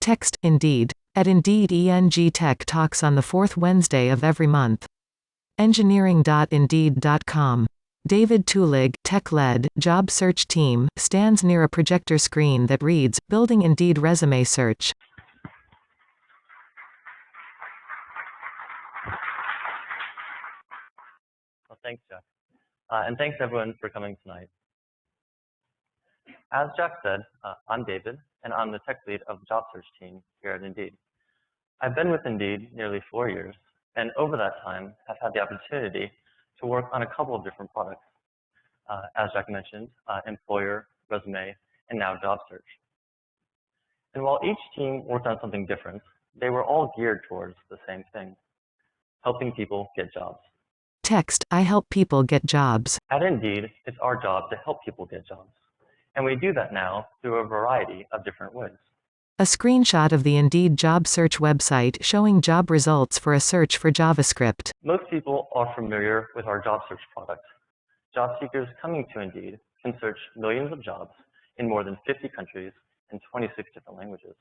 Text, Indeed. At Indeed, ENG Tech Talks on the fourth Wednesday of every month. Engineering.indeed.com. David Tulig, tech-led, job search team, stands near a projector screen that reads, Building Indeed Resume Search. Well, thanks, Jack. And thanks, everyone, for coming tonight. As Jack said, I'm David, and I'm the tech lead of the job search team here at Indeed. I've been with Indeed nearly 4 years, and over that time, have had the opportunity to work on a couple of different products. As Jack mentioned, employer, resume, and now job search. And while each team worked on something different, they were all geared towards the same thing, helping people get jobs. Text, I help people get jobs. At Indeed, it's our job to help people get jobs. And we do that now through a variety of different ways. A screenshot of the Indeed job search website showing job results for a search for JavaScript. Most people are familiar with our job search product. Job seekers coming to Indeed can search millions of jobs in more than 50 countries and 26 different languages.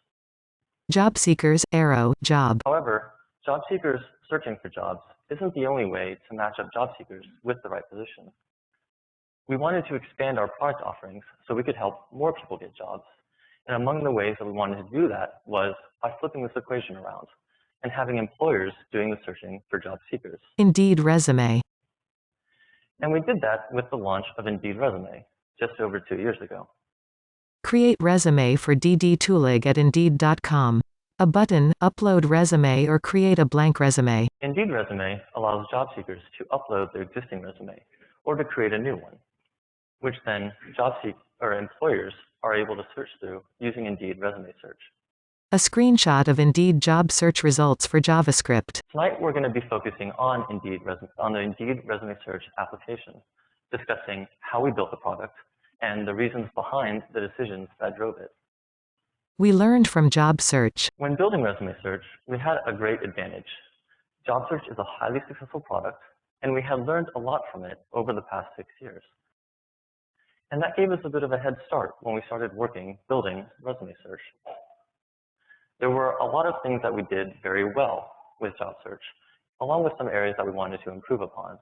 Job seekers, arrow, job. However, job seekers searching for jobs isn't the only way to match up job seekers with the right position. We wanted to expand our product offerings so we could help more people get jobs. And among the ways that we wanted to do that was by flipping this equation around and having employers doing the searching for job seekers. Indeed Resume. And we did that with the launch of Indeed Resume just over 2 years ago. Create resume for DD Tulig at Indeed.com. A button, upload resume or create a blank resume. Indeed Resume allows job seekers to upload their existing resume or to create a new one, which then employers are able to search through using Indeed Resume Search. A screenshot of Indeed job search results for JavaScript. Tonight we're going to be focusing on the Indeed Resume Search application, discussing how we built the product and the reasons behind the decisions that drove it. We learned from job search. When building Resume Search, we had a great advantage. Job search is a highly successful product, and we had learned a lot from it over the past 6 years. And that gave us a bit of a head start when we started building Resume Search. There were a lot of things that we did very well with job search, along with some areas that we wanted to improve upon.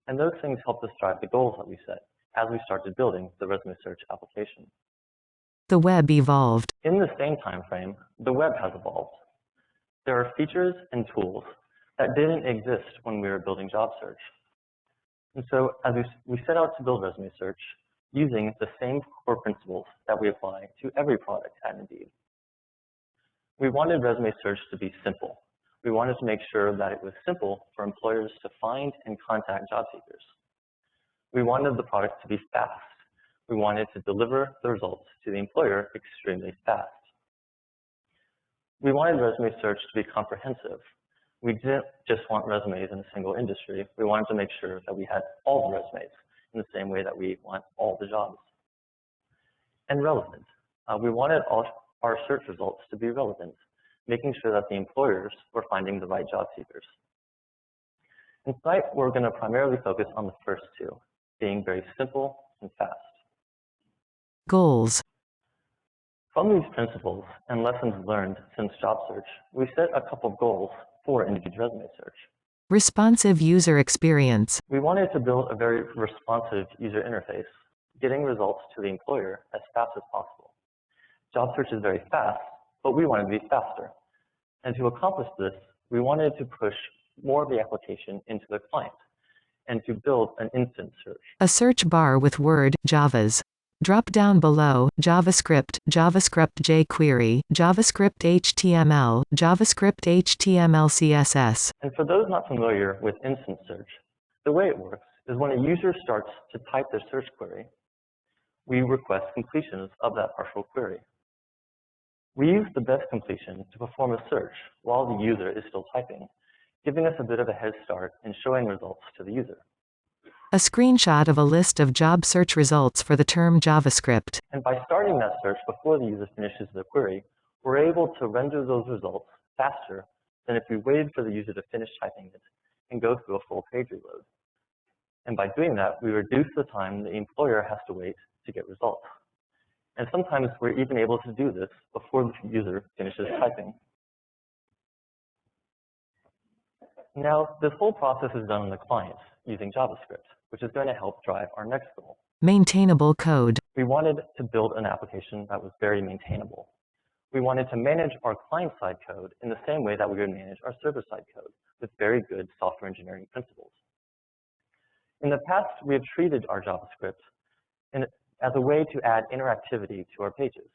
And those things helped us drive the goals that we set as we started building the Resume Search application. The web evolved. In the same time frame, the web has evolved. There are features and tools that didn't exist when we were building job search. And so as we set out to build Resume Search using the same core principles that we apply to every product at Indeed. We wanted Resume Search to be simple. We wanted to make sure that it was simple for employers to find and contact job seekers. We wanted the product to be fast. We wanted to deliver the results to the employer extremely fast. We wanted Resume Search to be comprehensive. We didn't just want resumes in a single industry. We wanted to make sure that we had all the resumes in the same way that we want all the jobs. And relevant. We wanted all our search results to be relevant, making sure that the employers were finding the right job seekers. And tonight, we're going to primarily focus on the first two, being very simple and fast. Goals. From these principles and lessons learned since job search, we set a couple of goals for Indeed Resume Search. Responsive user experience. We wanted to build a very responsive user interface, getting results to the employer as fast as possible. Job search is very fast, but we wanted to be faster. And to accomplish this, we wanted to push more of the application into the client and to build an instant search. A search bar with Word, Javas. Drop down below, JavaScript, JavaScript jQuery, JavaScript HTML, JavaScript HTML CSS. And for those not familiar with instant search, the way it works is when a user starts to type their search query, we request completions of that partial query. We use the best completion to perform a search while the user is still typing, giving us a bit of a head start in showing results to the user. A screenshot of a list of job search results for the term JavaScript. And by starting that search before the user finishes the query, we're able to render those results faster than if we waited for the user to finish typing it and go through a full page reload. And by doing that, we reduce the time the employer has to wait to get results. And sometimes we're even able to do this before the user finishes typing. Now, this whole process is done on the client using JavaScript, which is going to help drive our next goal. Maintainable code. We wanted to build an application that was very maintainable. We wanted to manage our client-side code in the same way that we would manage our server-side code, with very good software engineering principles. In the past, we have treated our JavaScript as a way to add interactivity to our pages.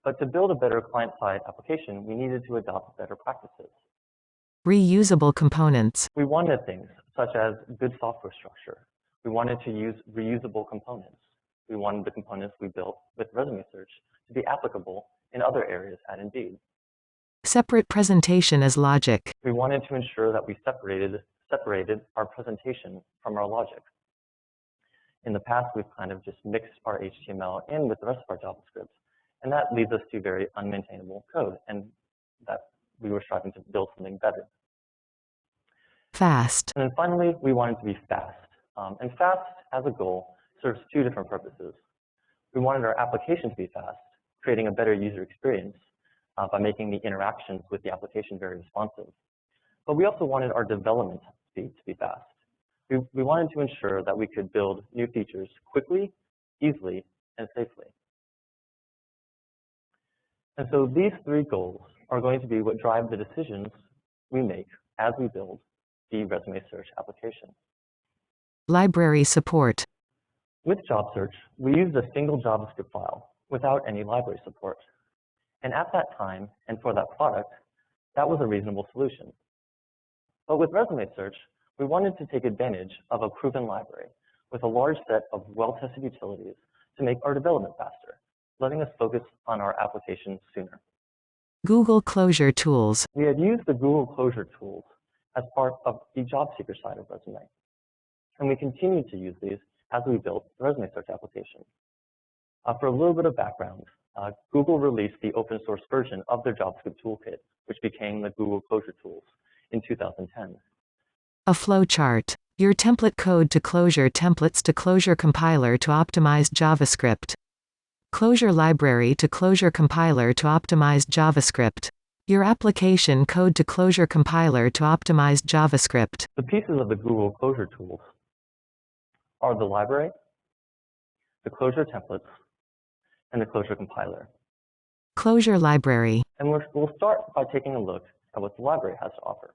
But to build a better client-side application, we needed to adopt better practices. Reusable components. We wanted things such as good software structure. We wanted to use reusable components. We wanted the components we built with resume search to be applicable in other areas at Indeed. Separate presentation as logic. We wanted to ensure that we separated our presentation from our logic. In the past, we've kind of just mixed our HTML in with the rest of our JavaScript, and that leads us to very unmaintainable code, and that we were striving to build something better. Fast. And then finally, we wanted to be fast. And fast, as a goal, serves two different purposes. We wanted our application to be fast, creating a better user experience by making the interactions with the application very responsive. But we also wanted our development speed to be fast. We wanted to ensure that we could build new features quickly, easily, and safely. And so these three goals are going to be what drive the decisions we make as we build the resume search application. Library support. With job search, we used a single JavaScript file without any library support. And at that time, and for that product, that was a reasonable solution. But with resume search, we wanted to take advantage of a proven library with a large set of well-tested utilities to make our development faster, letting us focus on our application sooner. Google Closure tools. We had used the Google Closure tools as part of the job seeker side of resume. And we continued to use these as we built the resume search application. For a little bit of background, Google released the open source version of their JavaScript toolkit, which became the Google Closure tools in 2010. A flowchart. Your template code to Closure templates to Closure compiler to optimized JavaScript. Closure library to Closure compiler to optimized JavaScript. Your application code to Closure compiler to optimized JavaScript. The pieces of the Google Closure tools are the library, the Closure templates, and the Closure compiler. Closure library. And we'll start by taking a look at what the library has to offer.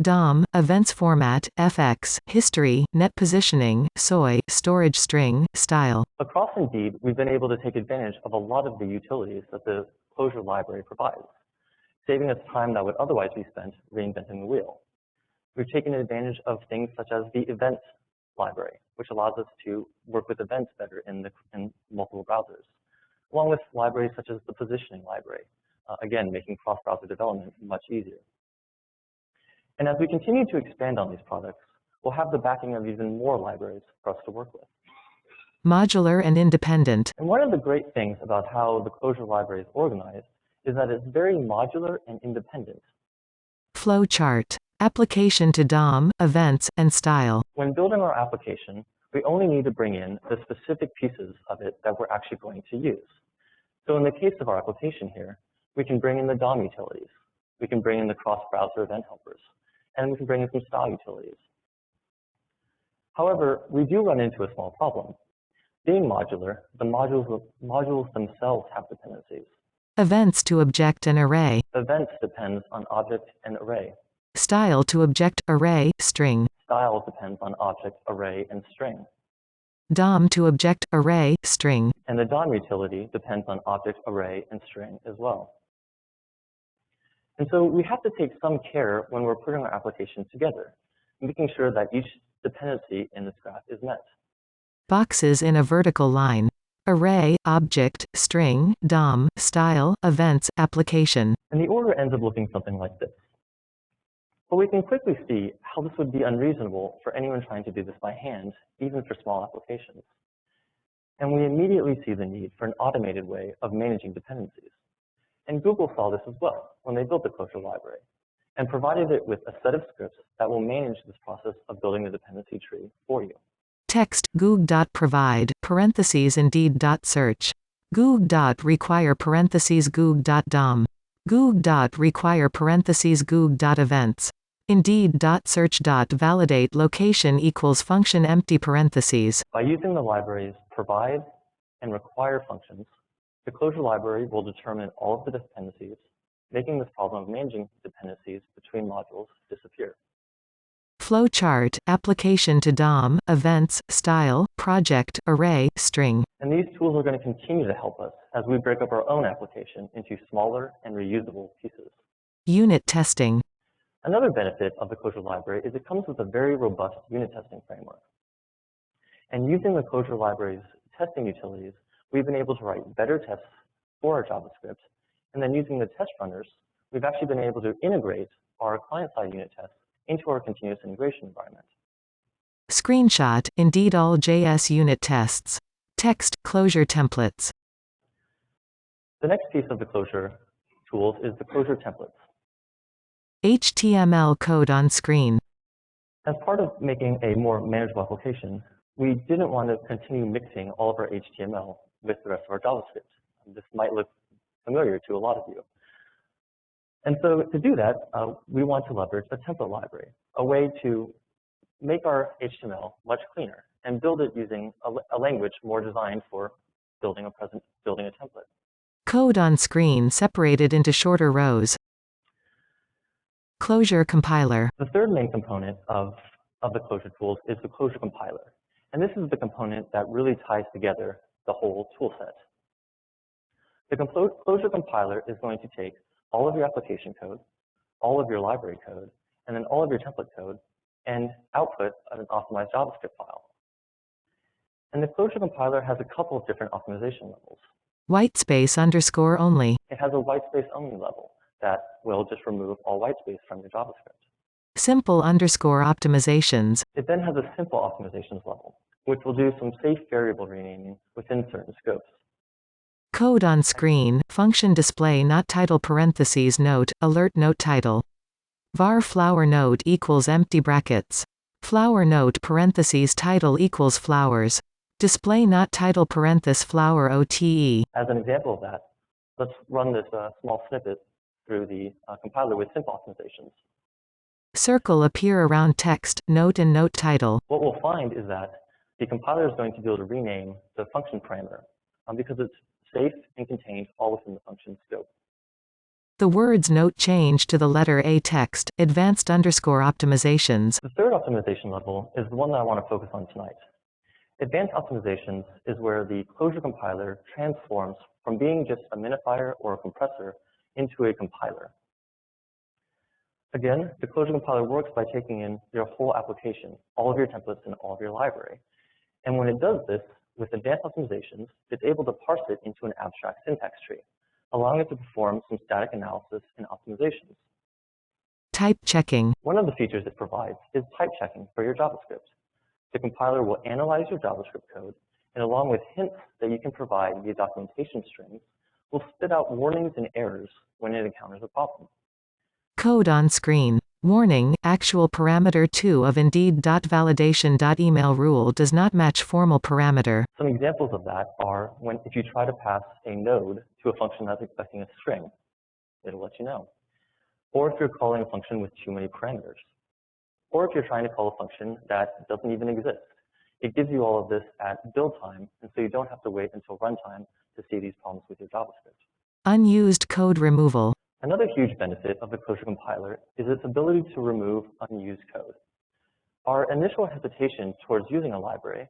DOM, events format, FX, history, net positioning, SOI, storage string, style. Across Indeed, we've been able to take advantage of a lot of the utilities that the Closure library provides, saving us time that would otherwise be spent reinventing the wheel. We've taken advantage of things such as the events library, which allows us to work with events better in multiple browsers, along with libraries such as the positioning library, again, making cross-browser development much easier. And as we continue to expand on these products, we'll have the backing of even more libraries for us to work with. Modular and independent. And one of the great things about how the Closure library is organized is that it's very modular and independent. Flowchart. Application to DOM, events, and style. When building our application, we only need to bring in the specific pieces of it that we're actually going to use. So in the case of our application here, we can bring in the DOM utilities. We can bring in the cross-browser event helpers. And we can bring in some style utilities. However, we do run into a small problem. Being modular, the modules themselves have dependencies. Events to object and array. Events depends on object and array. Style to object, array, string. Style depends on object, array, and string. DOM to object, array, string. And the DOM utility depends on object, array, and string as well. And so we have to take some care when we're putting our application together, making sure that each dependency in this graph is met. Boxes in a vertical line. Array, object, string, DOM, style, events, application. And the order ends up looking something like this. But we can quickly see how this would be unreasonable for anyone trying to do this by hand, even for small applications. And we immediately see the need for an automated way of managing dependencies. And Google saw this as well when they built the Closure library and provided it with a set of scripts that will manage this process of building the dependency tree for you. Text, goog.provide, parentheses Indeed.search. Goog.require parentheses goog.dom. Goog.require parentheses goog.events. Indeed.search.validate location equals function empty parentheses. By using the library's provide and require functions, the closure library will determine all of the dependencies, making this problem of managing dependencies between modules disappear. Flowchart, application to DOM, events, style, project, array, string. And these tools are going to continue to help us as we break up our own application into smaller and reusable pieces. Unit testing. Another benefit of the closure library is it comes with a very robust unit testing framework. And using the closure library's testing utilities, we've been able to write better tests for our JavaScript. And then using the test runners, we've actually been able to integrate our client-side unit tests into our continuous integration environment. Screenshot, Indeed all JS unit tests. Text, closure templates. The next piece of the closure tools is the closure templates. HTML code on screen. As part of making a more manageable application, we didn't want to continue mixing all of our HTML with the rest of our JavaScript. This might look familiar to a lot of you. And so to do that, we want to leverage a template library, a way to make our HTML much cleaner and build it using a language more designed for building a template. Code on screen separated into shorter rows. Closure compiler. The third main component of the closure tools is the closure compiler. And this is the component that really ties together the whole tool set. The closure compiler is going to take all of your application code, all of your library code, and then all of your template code, and output an optimized JavaScript file. And the closure compiler has a couple of different optimization levels. Whitespace underscore only. It has a whitespace only level that will just remove all whitespace from your JavaScript. Simple underscore optimizations. It then has a simple optimizations level, which will do some safe variable renaming within certain scopes. Code on screen, function display not title parentheses note, alert note title. Var flower note equals empty brackets. Flower note parentheses title equals flowers. Display not title parenthesis flower OTE. As an example of that, let's run this small snippet through the compiler with simple optimizations. Circle appear around text, note and note title. What we'll find is that the compiler is going to be able to rename the function parameter because it's safe and contained all within the function scope. The words note change to the letter A text, advanced underscore optimizations. The third optimization level is the one that I want to focus on tonight. Advanced optimizations is where the closure compiler transforms from being just a minifier or a compressor into a compiler. Again, the closure compiler works by taking in your whole application, all of your templates and all of your library. And when it does this, with advanced optimizations, it's able to parse it into an abstract syntax tree, allowing it to perform some static analysis and optimizations. Type checking. One of the features it provides is type checking for your JavaScript. The compiler will analyze your JavaScript code, and along with hints that you can provide via documentation strings, will spit out warnings and errors when it encounters a problem. Code on screen. Warning, actual parameter 2 of Indeed.validation.email rule does not match formal parameter. Some examples of that are if you try to pass a node to a function that's expecting a string, it'll let you know. Or if you're calling a function with too many parameters. Or if you're trying to call a function that doesn't even exist. It gives you all of this at build time, and so you don't have to wait until runtime to see these problems with your JavaScript. Unused code removal. Another huge benefit of the closure compiler is its ability to remove unused code. Our initial hesitation towards using a library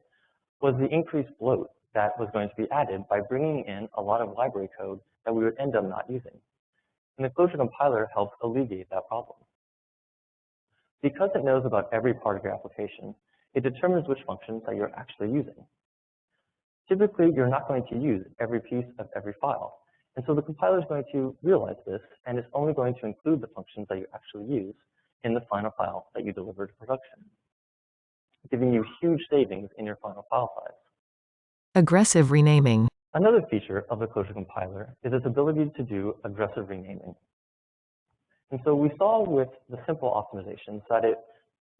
was the increased bloat that was going to be added by bringing in a lot of library code that we would end up not using. And the closure compiler helps alleviate that problem. Because it knows about every part of your application, it determines which functions that you're actually using. Typically, you're not going to use every piece of every file. And so the compiler is going to realize this, and it's only going to include the functions that you actually use in the final file that you deliver to production, giving you huge savings in your final file size. Aggressive renaming. Another feature of the closure compiler is its ability to do aggressive renaming. And so we saw with the simple optimizations that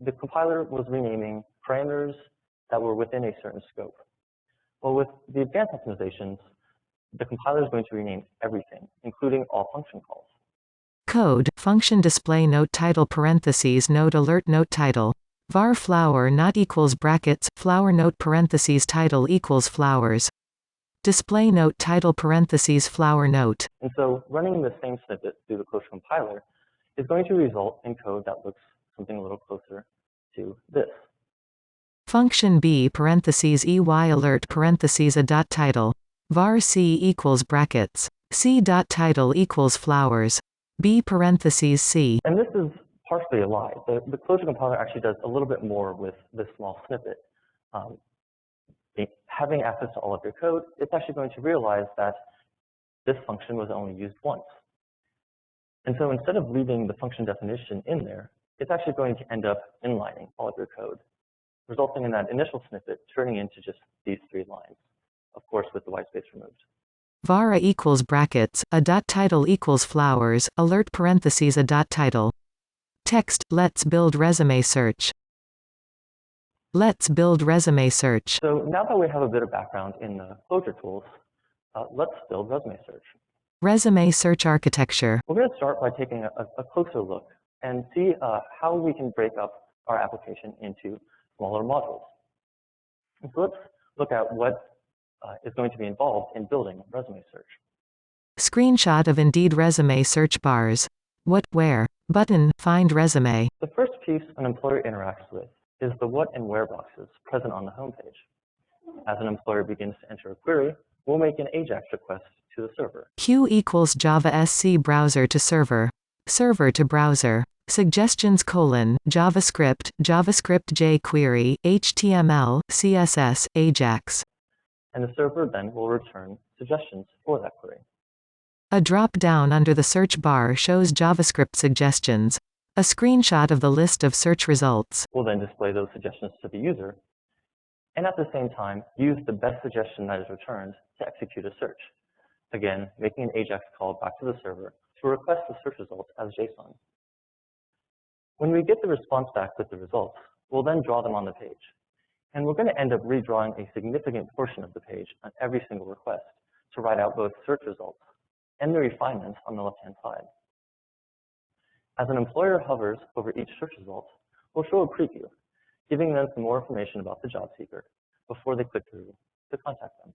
the compiler was renaming parameters that were within a certain scope. Well, with the advanced optimizations, the compiler is going to rename everything, including all function calls. Code, function display note title parentheses note alert note title. Var flower not equals brackets, flower note parentheses title equals flowers. Display note title parentheses flower note. And so running the same snippet through the Closure compiler is going to result in code that looks something a little closer to this. Function b parentheses ey alert parentheses a dot title. Var c equals brackets. C dot title equals flowers. B parentheses c. And this is partially a lie. The Closure compiler actually does a little bit more with this small snippet. Having access to all of your code, it's actually going to realize that this function was only used once. And so instead of leaving the function definition in there, it's actually going to end up inlining all of your code, resulting in that initial snippet turning into just these 3 lines, of course with the white space removed. Var equals brackets, a dot title equals flowers, alert parentheses a dot title. Text, let's build resume search. Let's build resume search. So now that we have a bit of background in the Closure tools, let's build resume search. Resume search architecture. We're going to start by taking a closer look and see how we can break up our application into smaller modules. And so let's look at what is going to be involved in building resume search. Screenshot of Indeed resume search bars. What, where, button, find resume. The first piece an employer interacts with is the what and where boxes present on the home page. As an employer begins to enter a query, we'll make an AJAX request to the server. Q equals Java SC browser to server. Server to browser. Suggestions : JavaScript, JavaScript jQuery, HTML, CSS, AJAX. And the server then will return suggestions for that query. A drop-down under the search bar shows JavaScript suggestions. A screenshot of the list of search results. We'll then display those suggestions to the user, and at the same time, use the best suggestion that is returned to execute a search. Again, making an AJAX call back to the server to request the search results as JSON. When we get the response back with the results, we'll then draw them on the page. And we're going to end up redrawing a significant portion of the page on every single request to write out both search results and the refinements on the left-hand side. As an employer hovers over each search result, we'll show a preview, giving them some more information about the job seeker before they click through to contact them.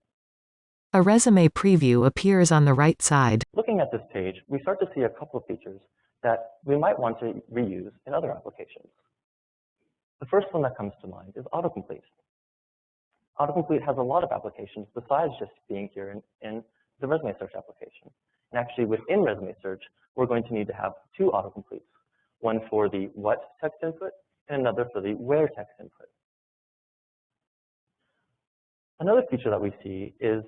A resume preview appears on the right side. Looking at this page, we start to see a couple of features that we might want to reuse in other applications. The first one that comes to mind is autocomplete. Autocomplete has a lot of applications besides just being here in the resume search application. And actually within resume search, we're going to need to have 2 autocompletes, one for the what text input and another for the where text input. Another feature that we see is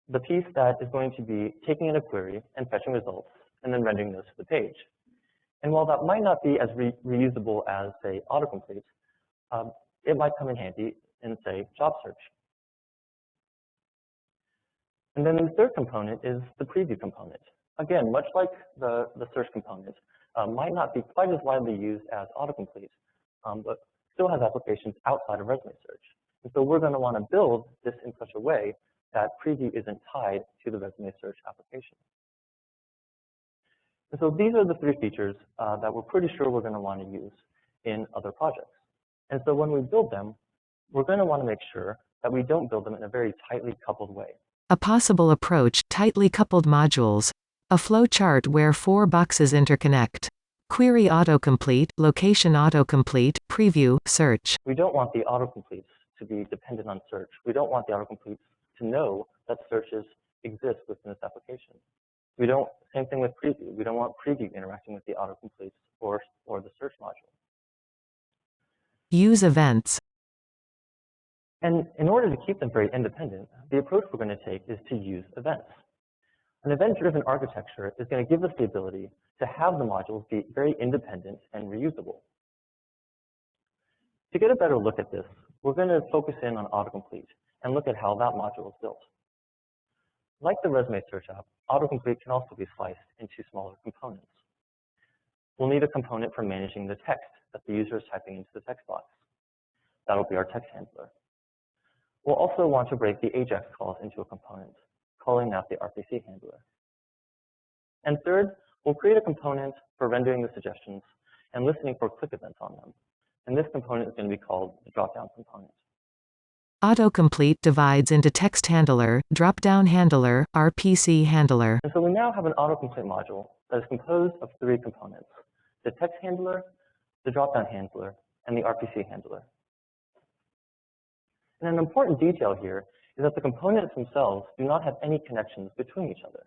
the piece that is going to be taking in a query and fetching results and then rendering those to the page. And while that might not be as reusable as, say, autocomplete, it might come in handy in, say, job search. And then the third component is the preview component. Again, much like the search component, might not be quite as widely used as autocomplete, but still has applications outside of resume search. And so we're going to want to build this in such a way that preview isn't tied to the resume search application. And so these are the 3 features that we're pretty sure we're going to want to use in other projects. And so when we build them, we're going to want to make sure that we don't build them in a very tightly coupled way. A possible approach: tightly coupled modules. A flowchart where 4 boxes interconnect. Query autocomplete, location autocomplete, preview, search. We don't want the autocompletes to be dependent on search. We don't want the autocompletes to know that searches exist within this application. Same thing with preview. We don't want preview interacting with the autocompletes or the search module. Use events. And in order to keep them very independent, the approach we're going to take is to use events. An event-driven architecture is going to give us the ability to have the modules be very independent and reusable. To get a better look at this, we're going to focus in on autocomplete and look at how that module is built. Like the resume search app, autocomplete can also be sliced into smaller components. We'll need a component for managing the text that the user is typing into the text box. That'll be our text handler. We'll also want to break the AJAX calls into a component calling out the RPC handler. And third, we'll create a component for rendering the suggestions and listening for click events on them. And this component is going to be called the dropdown component. Autocomplete divides into text handler, dropdown handler, RPC handler. And so we now have an autocomplete module that is composed of three components: the text handler, the dropdown handler, and the RPC handler. And an important detail here is that the components themselves do not have any connections between each other.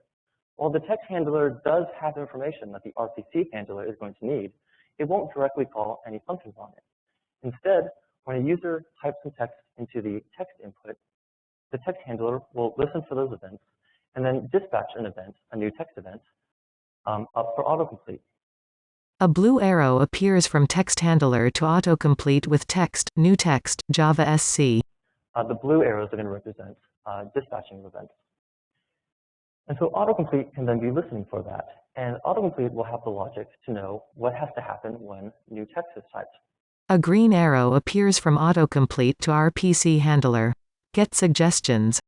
While the text handler does have information that the RPC handler is going to need, it won't directly call any functions on it. Instead, when a user types some text into the text input, the text handler will listen for those events and then dispatch an event, a new text event, up for autocomplete. A blue arrow appears from text handler to autocomplete with text, new text, Java SC. The blue arrows are going to represent dispatching of events. And so autocomplete can then be listening for that. And autocomplete will have the logic to know what has to happen when new text is typed. A green arrow appears from autocomplete to RPC handler. Get suggestions.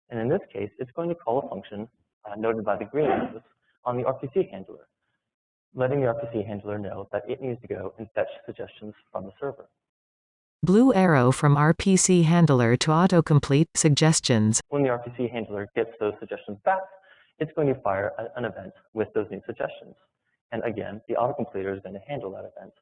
And in this case, it's going to call a function noted by the green arrows on the RPC handler, letting the RPC handler know that it needs to go and fetch suggestions from the server. Blue arrow from RPC handler to autocomplete suggestions. When the RPC handler gets those suggestions back, it's going to fire an event with those new suggestions. And again, the autocompleter is going to handle that event,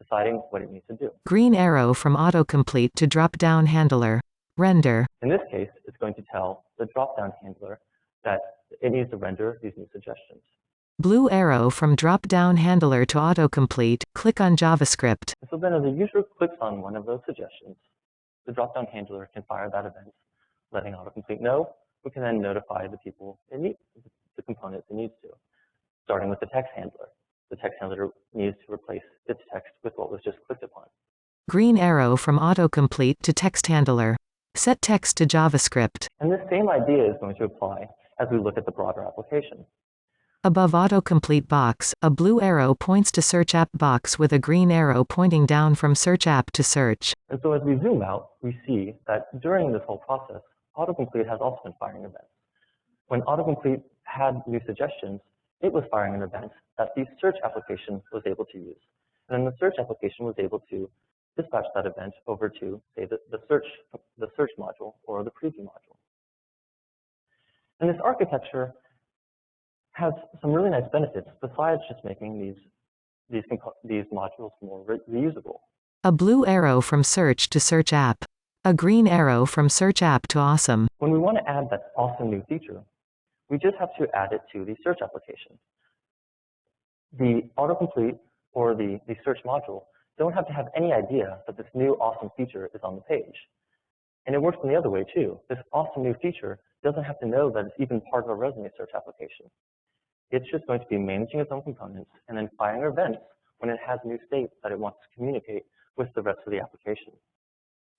deciding what it needs to do. Green arrow from autocomplete to dropdown handler. Render. In this case, it's going to tell the dropdown handler that it needs to render these new suggestions. Blue arrow from dropdown handler to autocomplete. Click on JavaScript. So then as a user clicks on one of those suggestions, the dropdown handler can fire that event, letting autocomplete know. We can then notify the people it needs, the components it needs to, starting with the text handler. The text handler needs to replace its text with what was just clicked upon. Green arrow from autocomplete to text handler. Set text to JavaScript. And this same idea is going to apply as we look at the broader application. Above autocomplete box, a blue arrow points to search app box with a green arrow pointing down from search app to search. And so as we zoom out, we see that during this whole process, autocomplete has also been firing events. When autocomplete had new suggestions, it was firing an event that the search application was able to use. And then the search application was able to dispatch that event over to, say, the search module or the preview module. And this architecture has some really nice benefits besides just making these modules more reusable. A blue arrow from search to search app. A green arrow from search app to awesome. When we want to add that awesome new feature, we just have to add it to the search application. The autocomplete or the search module don't have to have any idea that this new awesome feature is on the page. And it works in the other way too. This awesome new feature doesn't have to know that it's even part of a resume search application. It's just going to be managing its own components and then firing events when it has new state that it wants to communicate with the rest of the application.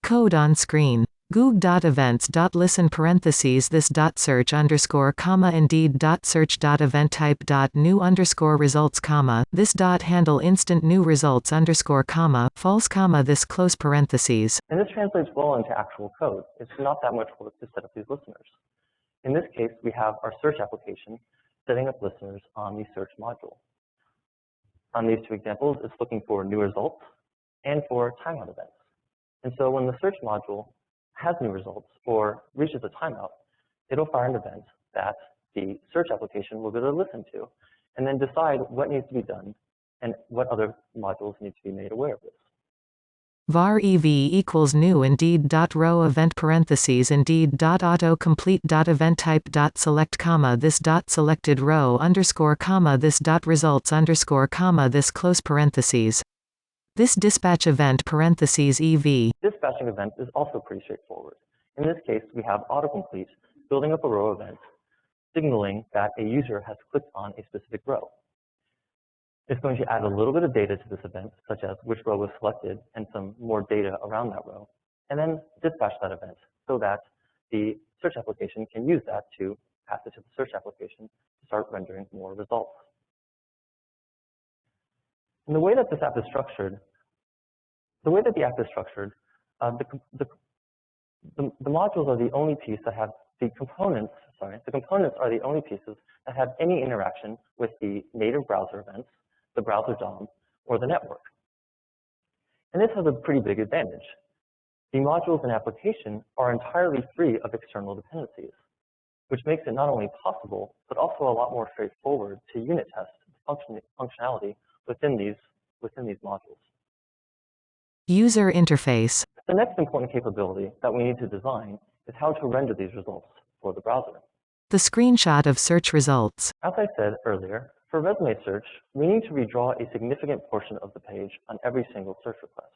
Code on screen. Goog.events.listen parentheses this.search underscore comma indeed.search.event type dot new underscore results comma this.handle instant new results underscore comma false comma this close parentheses. And this translates well into actual code. It's not that much work to set up these listeners. In this case, we have our search application setting up listeners on the search module. On these two examples, it's looking for new results and for timeout events. And so when the search module has new results or reaches a timeout, it'll fire an event that the search application will be able to listen to and then decide what needs to be done and what other modules need to be made aware of this. var ev equals new indeed.row event parentheses indeed.autocomplete.event type dot select comma this dot selected row underscore comma this dot results underscore comma this close parentheses. This dispatch event parentheses ev. Dispatching event is also pretty straightforward. In this case, we have autocomplete building up a row event, signaling that a user has clicked on a specific row. It's going to add a little bit of data to this event, such as which row was selected and some more data around that row, and then dispatch that event so that the search application can use that to pass it to the search application to start rendering more results. And the way that this app is structured, the modules are the only piece that have the components are the only pieces that have any interaction with the native browser events, the browser DOM, or the network. And this has a pretty big advantage. The modules and application are entirely free of external dependencies, which makes it not only possible, but also a lot more straightforward to unit test functionality within these modules. User interface. The next important capability that we need to design is how to render these results for the browser. The screenshot of search results. As I said earlier, for resume search, we need to redraw a significant portion of the page on every single search request.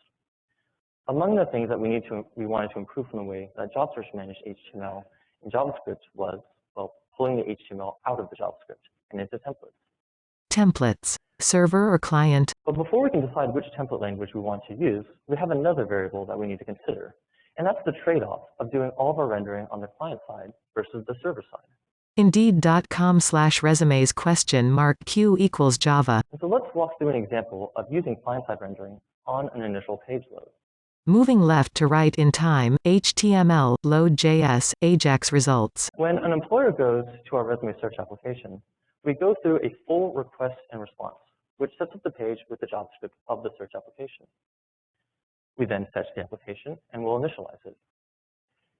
Among the things that we wanted to improve from the way that job search managed HTML in JavaScript was, well, pulling the HTML out of the JavaScript and into templates. Templates. Server or client. But before we can decide which template language we want to use, we have another variable that we need to consider, and that's the trade-off of doing all of our rendering on the client side versus the server side. Indeed.com/resumes Q equals Java. And so let's walk through an example of using client-side rendering on an initial page load. Moving left to right in time, HTML, load.js, Ajax results. When an employer goes to our resume search application, we go through a full request and response, which sets up the page with the JavaScript of the search application. We then fetch the application and we'll initialize it.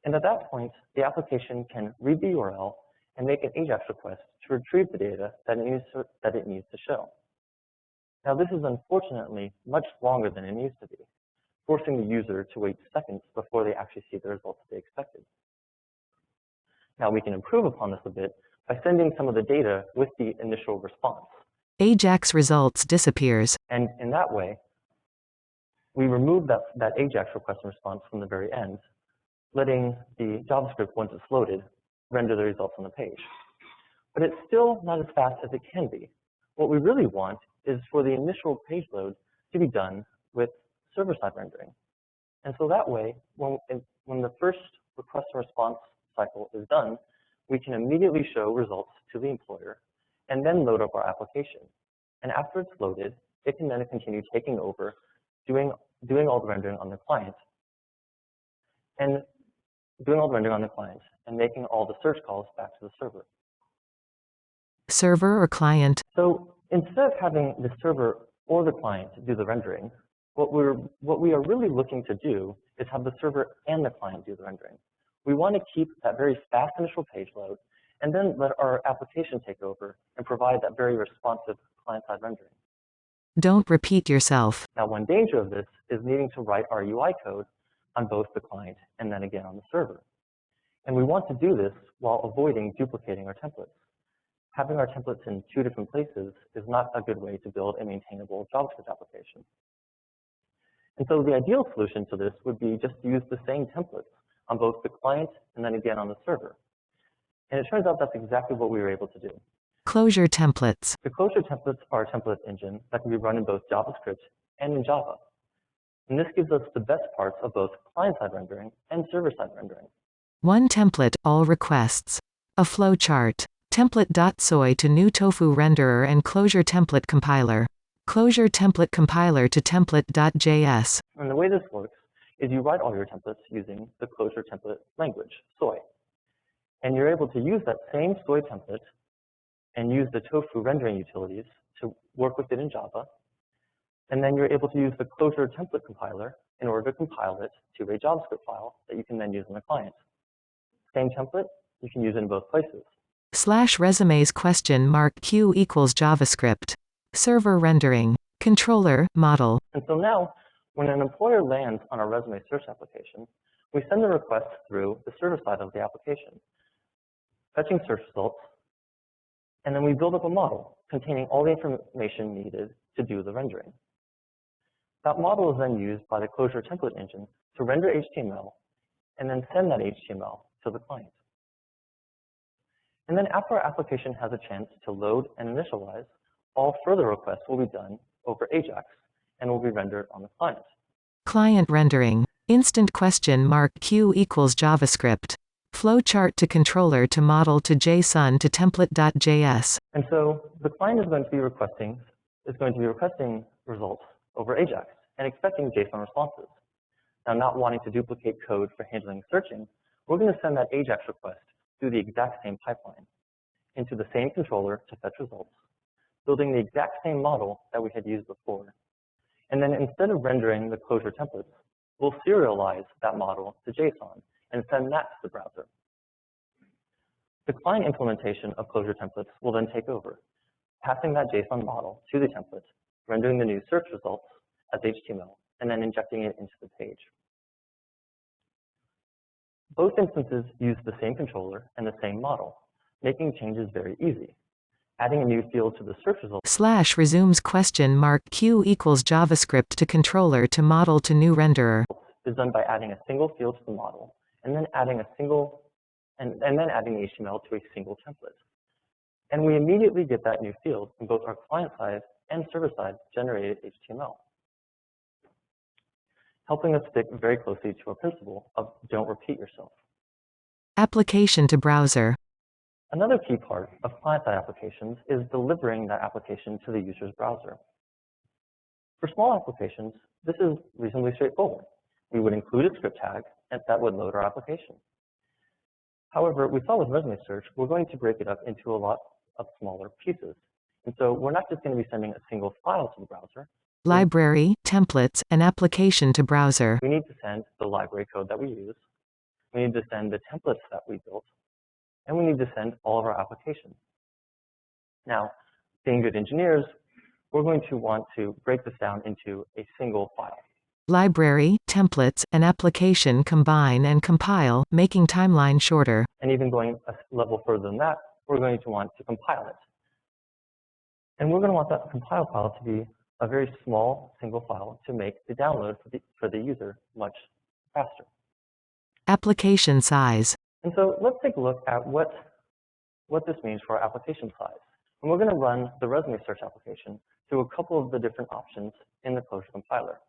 And at that point, the application can read the URL and make an Ajax request to retrieve the data that it needs to show. Now, this is unfortunately much longer than it needs to be, forcing the user to wait seconds before they actually see the results they expected. Now, we can improve upon this a bit by sending some of the data with the initial response. Ajax results disappears. And in that way, we remove that Ajax request and response from the very end, letting the JavaScript, once it's loaded, render the results on the page. But it's still not as fast as it can be. What we really want is for the initial page load to be done with server-side rendering. And so that way, when the first request and response cycle is done, we can immediately show results to the employer and then load up our application. And after it's loaded, it can then continue taking over, doing all the rendering on the client, and making all the search calls back to the server. Server or client. So instead of having the server or the client do the rendering, what we are really looking to do is have the server and the client do the rendering. We want to keep that very fast initial page load and then let our application take over and provide that very responsive client-side rendering. Don't repeat yourself. Now, one danger of this is needing to write our UI code on both the client and then again on the server. And we want to do this while avoiding duplicating our templates. Having our templates in two different places is not a good way to build a maintainable JavaScript application. And so the ideal solution to this would be just to use the same templates on both the client and then again on the server. And it turns out that's exactly what we were able to do. Closure templates. The closure templates are a template engine that can be run in both JavaScript and in Java. And this gives us the best parts of both client-side rendering and server-side rendering. One template, all requests. A flowchart. Template.soy to new tofu renderer and closure template compiler. Closure template compiler to template.js. And the way this works is you write all your templates using the closure template language, soy. And you're able to use that same soy template and use the tofu rendering utilities to work with it in Java. And then you're able to use the closure template compiler in order to compile it to a JavaScript file that you can then use on the client. Same template, you can use it in both places. /resumes Q equals JavaScript. Server rendering. Controller, model. And so now, when an employer lands on our resume search application, we send the request through the server side of the application, fetching search results, and then we build up a model containing all the information needed to do the rendering. That model is then used by the closure template engine to render HTML and then send that HTML to the client. And then after our application has a chance to load and initialize, all further requests will be done over Ajax and will be rendered on the client. Client rendering. Instant Q equals JavaScript. Flowchart to controller to model to JSON to template.js. And so the client is going to be requesting results over Ajax and expecting JSON responses. Now, not wanting to duplicate code for handling searching, we're going to send that Ajax request through the exact same pipeline into the same controller to fetch results, building the exact same model that we had used before. And then instead of rendering the Clojure templates, we'll serialize that model to JSON and send that to the browser. The client implementation of Clojure templates will then take over, passing that JSON model to the template, rendering the new search results as HTML, and then injecting it into the page. Both instances use the same controller and the same model, making changes very easy. Adding a new field to the search results / resumes question mark Q equals JavaScript to controller to model to new renderer is done by adding a single field to the model and then adding a single and then adding the HTML to a single template. And we immediately get that new field in both our client side and server side generated HTML, helping us stick very closely to our principle of don't repeat yourself. Application to browser. Another key part of client-side applications is delivering that application to the user's browser. For small applications, this is reasonably straightforward. We would include a script tag and that would load our application. However, we saw with resume search, we're going to break it up into a lot of smaller pieces. And so we're not just going to be sending a single file to the browser. Library, templates, and application to browser. We need to send the library code that we use. We need to send the templates that we built. And we need to send all of our applications. Now, being good engineers, we're going to want to break this down into a single file. Library, templates, and application combine and compile, making timeline shorter. And even going a level further than that, we're going to want to compile it. And we're going to want that compile file to be a very small single file to make the download for the user much faster. Application size. And so let's take a look at what this means for our application size. And we're going to run the resume search application through a couple of the different options in the Clojure compiler.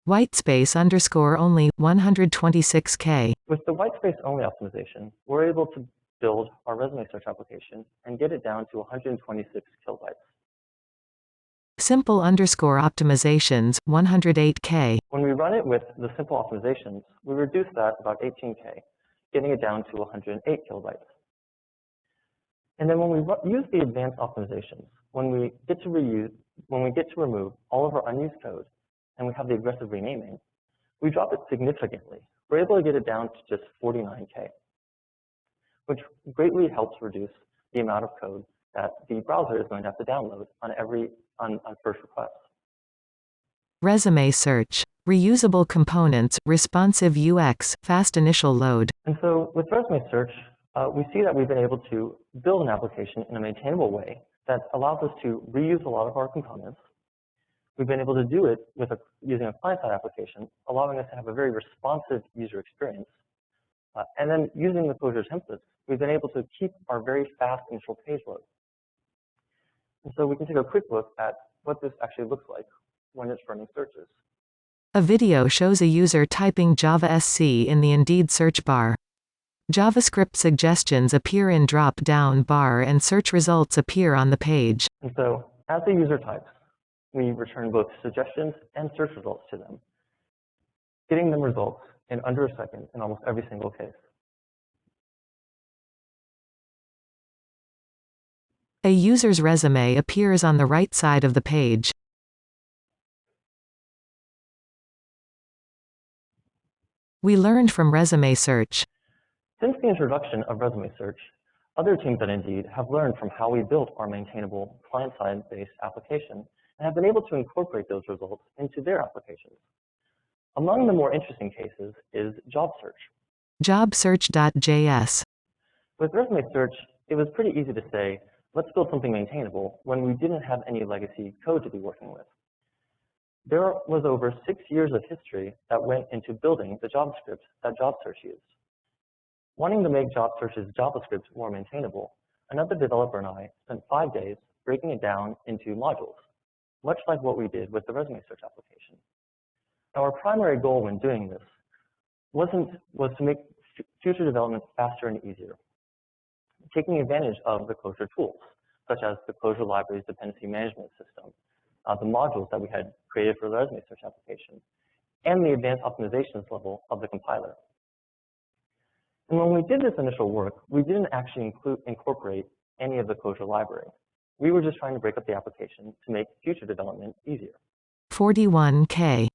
Whitespace _ only 126K. With the whitespace only optimization, we're able to build our resume search application and get it down to 126 kilobytes. Simple _ optimizations 108K. When we run it with the simple optimizations, we reduce that about 18K, getting it down to 108 kilobytes. And then when we use the advanced optimizations, when we get to remove all of our unused code and we have the aggressive renaming, we drop it significantly. We're able to get it down to just 49K, which greatly helps reduce the amount of code that the browser is going to have to download on first request. Resume search. Reusable components, responsive UX, fast initial load. And so with resume search, we see that we've been able to build an application in a maintainable way that allows us to reuse a lot of our components. We've been able to do it using a client-side application, allowing us to have a very responsive user experience. And then using the Clojure templates, we've been able to keep our very fast initial page load. And so we can take a quick look at what this actually looks like when it's running searches. A video shows a user typing Java SC in the Indeed search bar. JavaScript suggestions appear in drop-down bar and search results appear on the page. And so as the user types, we return both suggestions and search results to them, getting them results in under a second in almost every single case. A user's resume appears on the right side of the page. We learned from resume search. Since the introduction of resume search, other teams at Indeed have learned from how we built our maintainable client-side based application and have been able to incorporate those results into their applications. Among the more interesting cases is job search. Jobsearch.js. With resume search, it was pretty easy to say, let's build something maintainable when we didn't have any legacy code to be working with. There was over 6 years of history that went into building the JavaScript that job search used. Wanting to make job search's JavaScript more maintainable, another developer and I spent 5 days breaking it down into modules, much like what we did with the resume search application. Now, our primary goal when doing this was to make future development faster and easier, taking advantage of the Clojure tools, such as the Clojure Libraries Dependency Management System, the modules that we had created for the resume search application, and the advanced optimizations level of the compiler. And when we did this initial work, we didn't actually incorporate any of the Clojure library. We were just trying to break up the application to make future development easier. 41K.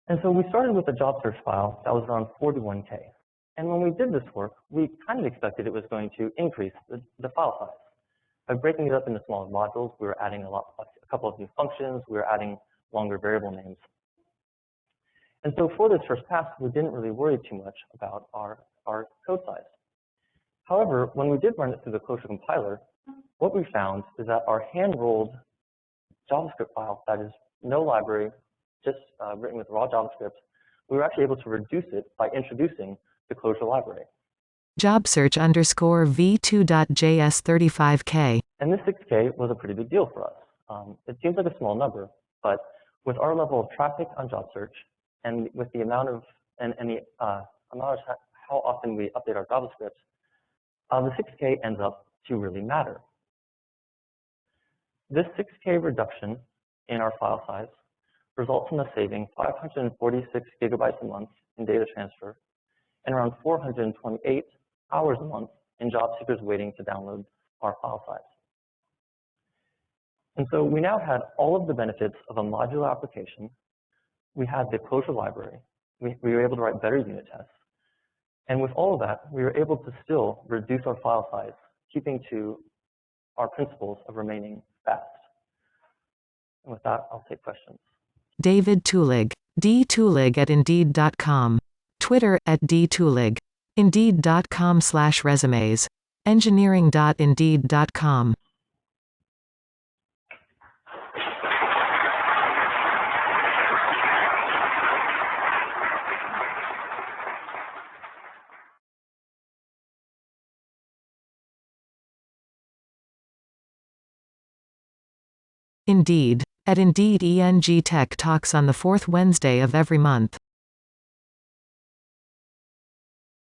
And so we started with a job search file that was around 41K. And when we did this work, we kind of expected it was going to increase the file size. By breaking it up into smaller modules, we were adding a couple of new functions, we were adding longer variable names. And so for this first pass, we didn't really worry too much about our code size. However, when we did run it through the Clojure compiler, what we found is that our hand-rolled JavaScript file that is no library, just written with raw JavaScript, we were actually able to reduce it by introducing the Clojure library. JobSearch_v2.js 35K. And this 6K was a pretty big deal for us. It seems like a small number, but with our level of traffic on job search and with the amount of how often we update our JavaScript, the 6K ends up to really matter. This 6K reduction in our file size results in us saving 546 gigabytes a month in data transfer and around 428 hours a month in job seekers waiting to download our file size. And so we now had all of the benefits of a modular application. We had the Clojure library. We were able to write better unit tests. And with all of that, we were able to still reduce our file size, keeping to our principles of remaining fast. And with that, I'll take questions. David Tulig. dtulig@indeed.com. Twitter @dtulig. Indeed.com/resumes. Engineering.indeed.com. Indeed. At Indeed, ENG Tech talks on the fourth Wednesday of every month.